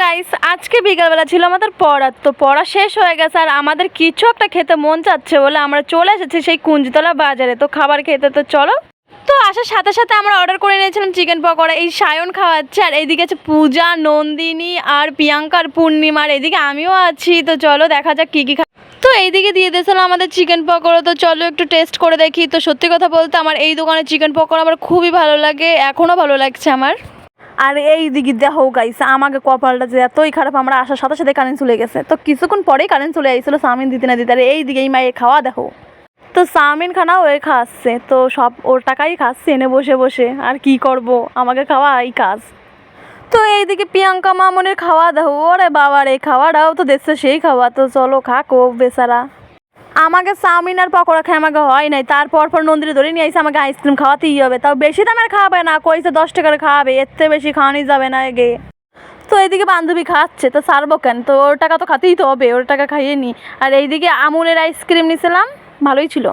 Guys আজকে বিকালবেলা ছিল আমাদের পড়া শেষ হয়ে গেছে আর আমাদের কিছু একটা খেতে মন চাচ্ছে বলে আমরা চলে এসেছি সেই কুঞ্জতলা বাজারে। তো খাবার খেতে তো চলো। তো আসার সাথে সাথে আমরা অর্ডার করে নিয়েছিলাম চিকেন পকোড়া। এই সায়ন খাওয়াচ্ছে আর এইদিকে আছে পূজা, নন্দিনী আর প্রিয়াঙ্কা আর পূর্ণিমা, আর এদিকে আমিও আছি। তো চলো দেখা যাক কী কী তো এইদিকে দিয়ে দিয়েছিল আমাদের চিকেন পকোড়া। তো চলো একটু টেস্ট করে দেখি। তো সত্যি কথা বলতে আমার এই দোকানের চিকেন পকোড়া আমার খুবই ভালো লাগে, এখনও ভালো লাগছে আমার। আর এই দিকে দেখো গাইস আমাকে কপালটা যে এতই খারাপ, আমরা আসার সাথে সাথে কারেন্ট চলে গেছে। তো কিছুক্ষণ পরেই কারেন্ট চলে আসছিলো চাউমিন দিতে না দিতে। আর এই দিকে এই মায়ের খাওয়া দেখো, তো চাউমিন খানাও ওই খাচ্ছে, তো সব ওর টাকাই খাচ্ছে এনে বসে বসে। আর কি করব, আমাকে খাওয়া এই কাজ। তো এইদিকে প্রিয়াঙ্কা মামনের খাওয়া দেখো, ওরে বাবার এই খাওয়াটাও তো দেখছে সেই খাওয়া। তো চলো খাক ও বেচারা। আমাকে চাউমিন আর পকোড়া খাই আমাকে হয় নাই, তারপর নন্দিনী ধরে নিয়ে আসছে আমাকে আইসক্রিম খাওয়াতেই হবে। তাও বেশি দামের খাওয়াবে না, কইছে 10 টাকার খাওয়াবে, এর থেকে বেশি খাওয়ানি যাবে না এগে। তো এইদিকে বান্ধবী খাচ্ছে, তো ছাড়বো কেন, তো ওর টাকা তো খাতেই তো হবে, ওর টাকা খাইয়ে নি। আর এইদিকে আমুলের আইসক্রিম নিয়েছিলাম, ভালোই ছিল।